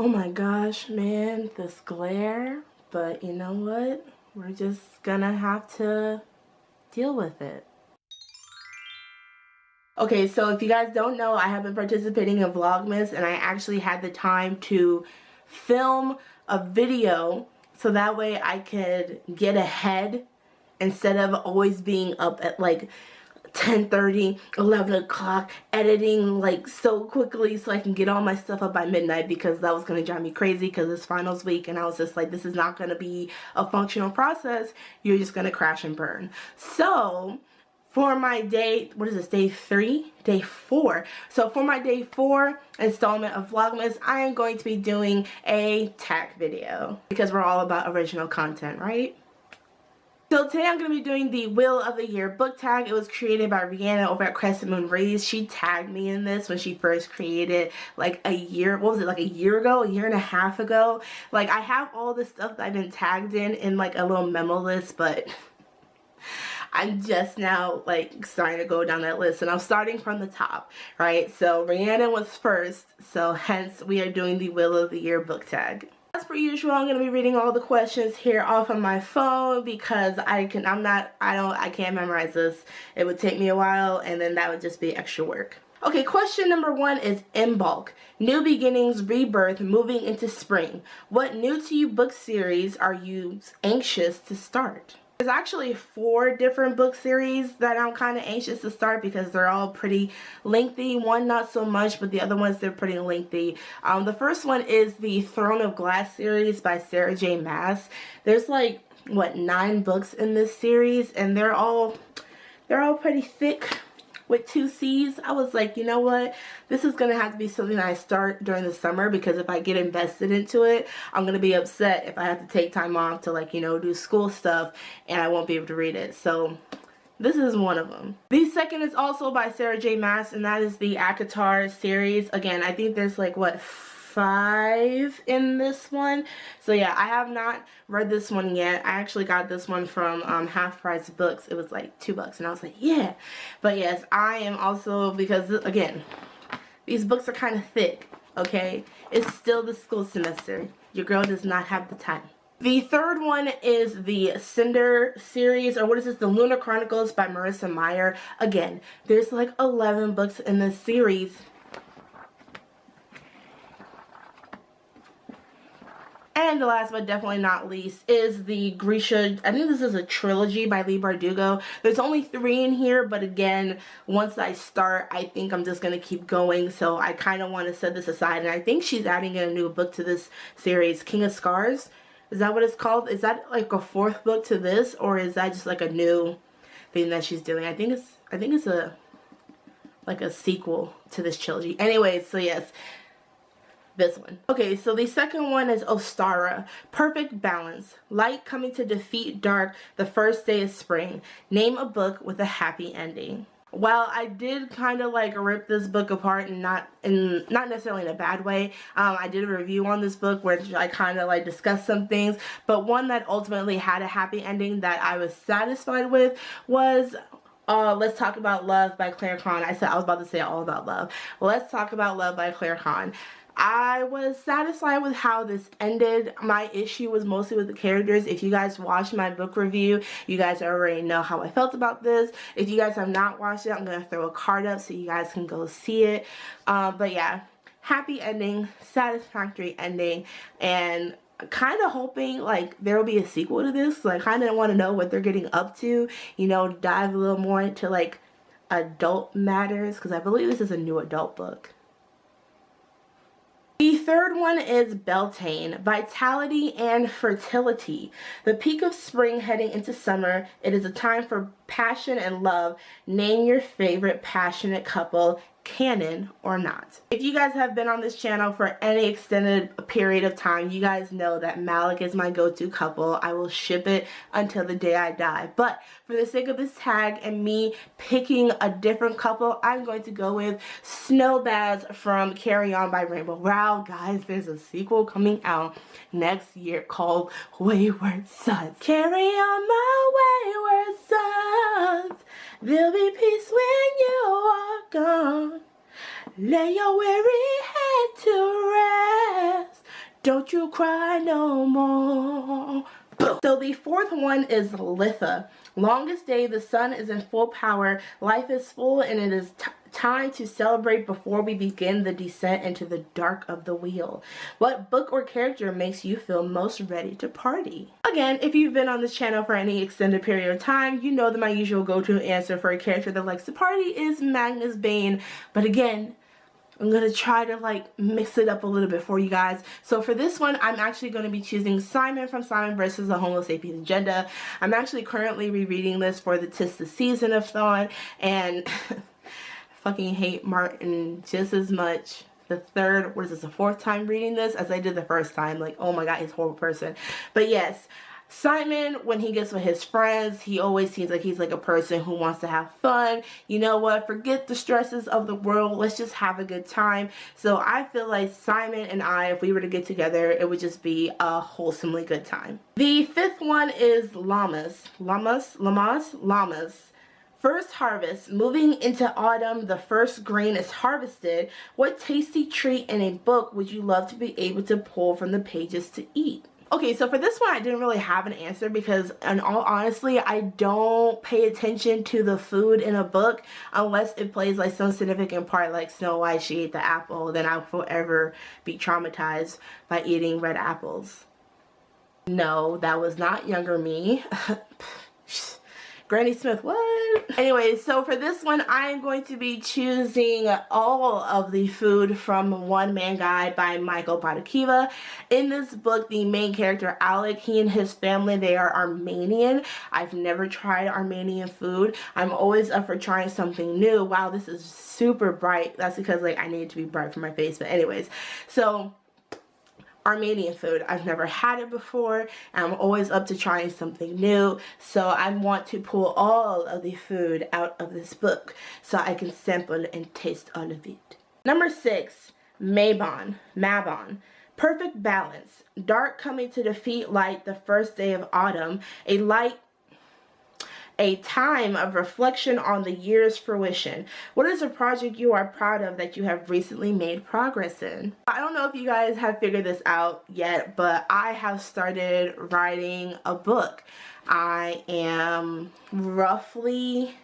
Oh my gosh, man, this glare. But you know what? We're just gonna have to deal with it. Okay, so if you guys don't know, I have been participating in VLOGMAS, and I actually had the time to film a video so that way I could get ahead instead of always being up at like 10:30, 11 o'clock, editing like so quickly so I can get all my stuff up by midnight, because that was going to drive me crazy because it's finals week and I was just like, this is not going to be a functional process. You're just going to crash and burn. So for my day, what is this, day 3? Day 4. So for my day 4 installment of VLOGMAS, I am going to be doing a tag video because we're all about original content, right? So today I'm going to be doing the Wheel of the Year book tag. It was created by Rihanna over at Crescent Moon Rays. She tagged me in this when she first created like a year, what was it, like a year ago, a year and a half ago. Like I have all the stuff that I've been tagged in like a little memo list, but I'm just now like starting to go down that list, and I'm starting from the top, right? So Rihanna was first, so hence we are doing the Wheel of the Year book tag. As per usual, I'm going to be reading all the questions here off of my phone because I can't memorize this. It would take me a while, and then that would just be extra work. Okay, question number 1 is in bulk. New beginnings, rebirth, moving into spring. What new to you book series are you anxious to start? There's actually 4 different book series that I'm kind of anxious to start because they're all pretty lengthy. One not so much, but the other ones, they're pretty lengthy. The first one is the Throne of Glass series by Sarah J. Maas. There's like, what, 9 books in this series, and they're all pretty thick with 2 C's. I was like, you know what, this is gonna have to be something I start during the summer, because if I get invested into it, I'm gonna be upset if I have to take time off to, like, you know, do school stuff and I won't be able to read it. So this is one of them. The second is also by Sarah J. Maas, and that is the ACOTAR series. Again, I think there's like, what, 5 in this one. So yeah, I have not read this one yet. I actually got this one from Half Price Books. It was like $2 and I was like, yeah. But yes, I am also, because again, these books are kind of thick, okay? It's still the school semester. Your girl does not have the time. The third one is the Cinder series, or what is this? The Lunar Chronicles by Marissa Meyer. Again, there's like 11 books in this series. And the last but definitely not least is the Grisha, I think this is a trilogy by Leigh Bardugo. There's only 3 in here, but again, once I start, I think I'm just going to keep going. So I kind of want to set this aside. And I think she's adding in a new book to this series, King of Scars. Is that what it's called? Is that like a 4th book to this, or is that just like a new thing that she's doing? I think it's a like a sequel to this trilogy. Anyways, so yes. This one. Okay, so the second one is Ostara. Perfect balance. Light coming to defeat dark the first day of spring. Name a book with a happy ending. While I did kind of like rip this book apart, and not necessarily in a bad way, I did a review on this book where I kind of like discussed some things, but one that ultimately had a happy ending that I was satisfied with was Let's Talk About Love by Claire Kahn. I was about to say All About Love. Let's Talk About Love by Claire Kahn. I was satisfied with how this ended. My issue was mostly with the characters. If you guys watched my book review, you guys already know how I felt about this. If you guys have not watched it, I'm going to throw a card up so you guys can go see it. But yeah, happy ending, satisfactory ending, and kind of hoping like there will be a sequel to this. So I kind of want to know what they're getting up to, you know, dive a little more into like adult matters, because I believe this is a new adult book. The third one is Beltane, Vitality and Fertility. The peak of spring heading into summer. It is a time for passion and love. Name your favorite passionate couple, canon or not. If you guys have been on this channel for any extended period of time, you guys know that Malik is my go-to couple. I will ship it until the day I die. But for the sake of this tag and me picking a different couple, I'm going to go with Snowbaz from Carry On by Rainbow Rowell. Guys, there's a sequel coming out next year called Wayward Sons. Carry on my wayward sons. There'll be peace when you are gone. Lay your weary head to rest. Don't you cry no more. So the fourth one is Litha. Longest day, the sun is in full power, life is full, and it is time to celebrate before we begin the descent into the dark of the wheel. What book or character makes you feel most ready to party? Again, if you've been on this channel for any extended period of time, you know that my usual go-to answer for a character that likes to party is Magnus Bane. But again, I'm going to try to like mix it up a little bit for you guys. So for this one, I'm actually going to be choosing Simon from Simon versus the Homo sapiens Agenda. I'm actually currently rereading this for the 'Tis the Season of Thawne, and I fucking hate Martin just as much the fourth time reading this as I did the first time. Like, oh my god, he's a horrible person. But yes, Simon, when he gets with his friends, he always seems like he's like a person who wants to have fun. You know what? Forget the stresses of the world. Let's just have a good time. So I feel like Simon and I, if we were to get together, it would just be a wholesomely good time. The fifth one is Llamas. First harvest. Moving into autumn, the first grain is harvested. What tasty treat in a book would you love to be able to pull from the pages to eat? Okay, so for this one, I didn't really have an answer because, in all honesty, I don't pay attention to the food in a book unless it plays like some significant part, like Snow White, she ate the apple, then I'll forever be traumatized by eating red apples. No, that was not younger me. Granny Smith, what? Anyway, so for this one, I am going to be choosing all of the food from One Man Guide by Michael Badakiva. In this book, the main character, Alec, he and his family, they are Armenian. I've never tried Armenian food. I'm always up for trying something new. Wow, this is super bright. That's because like I need it to be bright for my face. But anyways, so Armenian food. I've never had it before, and I'm always up to trying something new, so I want to pull all of the food out of this book so I can sample and taste all of it. Number 6, Mabon. Perfect balance. Dark coming to defeat light the first day of autumn. A time of reflection on the year's fruition. What is a project you are proud of that you have recently made progress in? I don't know if you guys have figured this out yet, but I have started writing a book. I am roughly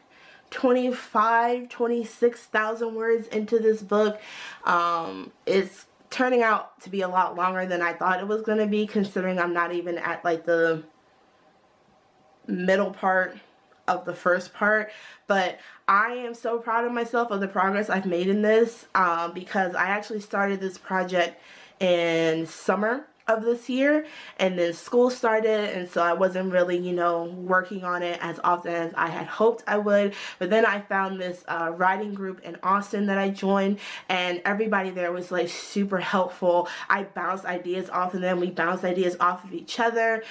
26,000 words into this book. It's turning out to be a lot longer than I thought it was going to be, considering I'm not even at like the middle part of the first part. But I am so proud of myself of the progress I've made in this because I actually started this project in summer of this year, and then school started, and so I wasn't really, you know, working on it as often as I had hoped I would. But then I found this writing group in Austin that I joined, and everybody there was like super helpful. I bounced ideas off of them. We bounced ideas off of each other.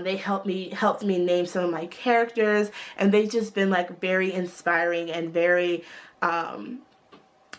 They helped me name some of my characters, and they've just been like very inspiring and very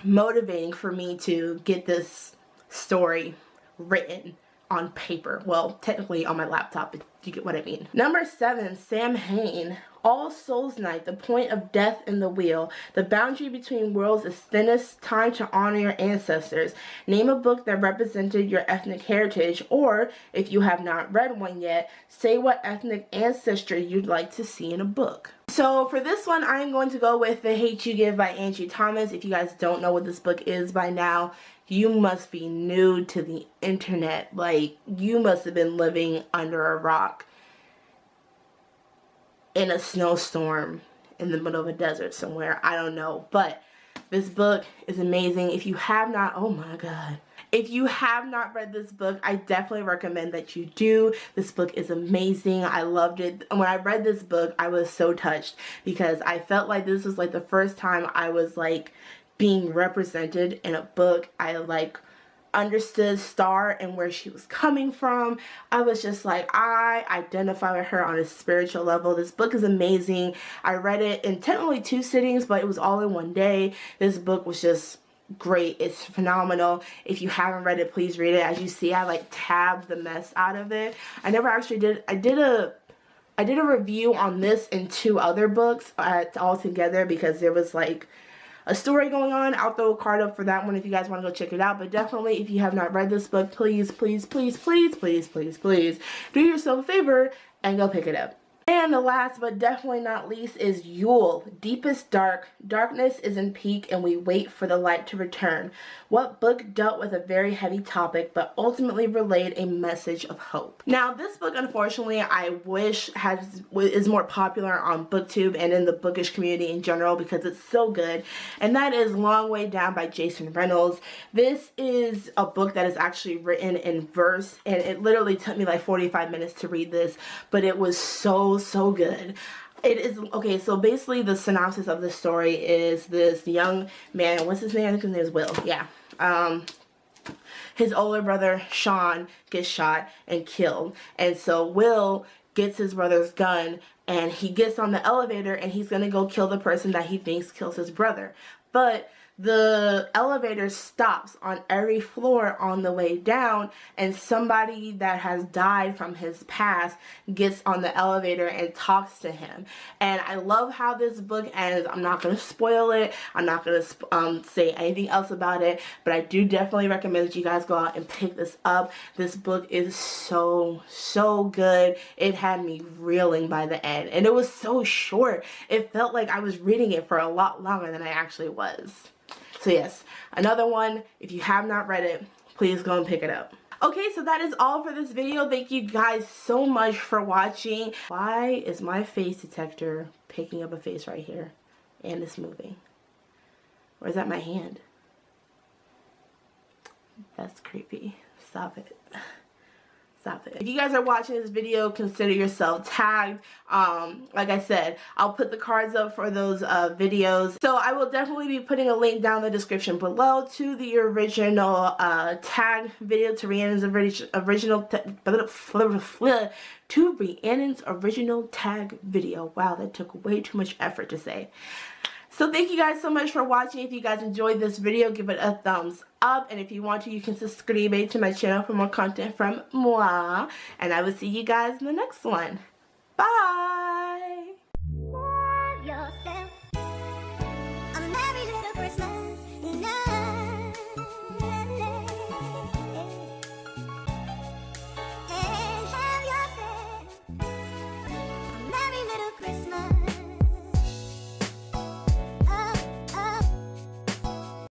motivating for me to get this story written on paper. Well, technically on my laptop, but you get what I mean. Number 7, Samhain. All Souls Night, the point of death in the wheel. The boundary between worlds is thinnest. Time to honor your ancestors. Name a book that represented your ethnic heritage, or if you have not read one yet, say what ethnic ancestry you'd like to see in a book. So for this one, I'm going to go with The Hate You Give by Angie Thomas. If you guys don't know what this book is by now, you must be new to the internet. Like, you must have been living under a rock in a snowstorm in the middle of a desert somewhere. I don't know. But this book is amazing. If you have not, oh my god. If you have not read this book, I definitely recommend that you do. This book is amazing. I loved it. When I read this book, I was so touched because I felt like this was like the first time I was like being represented in a book. I like understood Star and where she was coming from. I was just like, I identify with her on a spiritual level. This book is amazing. I read it in technically 2 sittings, but it was all in one day. This book was just great. It's phenomenal. If you haven't read it, please read it. As you see, I like tabbed the mess out of it. I never actually did. I did a review on this and 2 other books all together because there was like a story going on. I'll throw a card up for that one if you guys want to go check it out. But definitely, if you have not read this book, please, please, please, please, please, please, please do yourself a favor and go pick it up. And the last but definitely not least is Yule. Deepest dark. Darkness is in peak and we wait for the light to return. What book dealt with a very heavy topic but ultimately relayed a message of hope? Now this book, unfortunately, I wish is more popular on BookTube and in the bookish community in general because it's so good. And that is Long Way Down by Jason Reynolds. This is a book that is actually written in verse, and it literally took me like 45 minutes to read this, but it was so good. It is, okay, so basically the synopsis of the story is this young man, what's his name? I think his name is Will, yeah. His older brother, Sean, gets shot and killed. And so Will gets his brother's gun and he gets on the elevator and he's going to go kill the person that he thinks kills his brother. But the elevator stops on every floor on the way down, and somebody that has died from his past gets on the elevator and talks to him. And I love how this book ends. I'm not going to spoil it. I'm not going to say anything else about it, but I do definitely recommend that you guys go out and pick this up. This book is so good. It had me reeling by the end, and it was so short. It felt like I was reading it for a lot longer than I actually was. So yes, another one. If you have not read it, please go and pick it up. Okay, so that is all for this video. Thank you guys so much for watching. Why is my face detector picking up a face right here and it's moving? Or is that my hand? That's creepy. Stop it. Stop it. If you guys are watching this video, consider yourself tagged. Like I said, I'll put the cards up for those videos. So I will definitely be putting a link down in the description below to the original tag video, to Rhiannon's original tag video. Wow, that took way too much effort to say. So thank you guys so much for watching. If you guys enjoyed this video, give it a thumbs up. And if you want to, you can subscribe to my channel for more content from moi. And I will see you guys in the next one. Bye!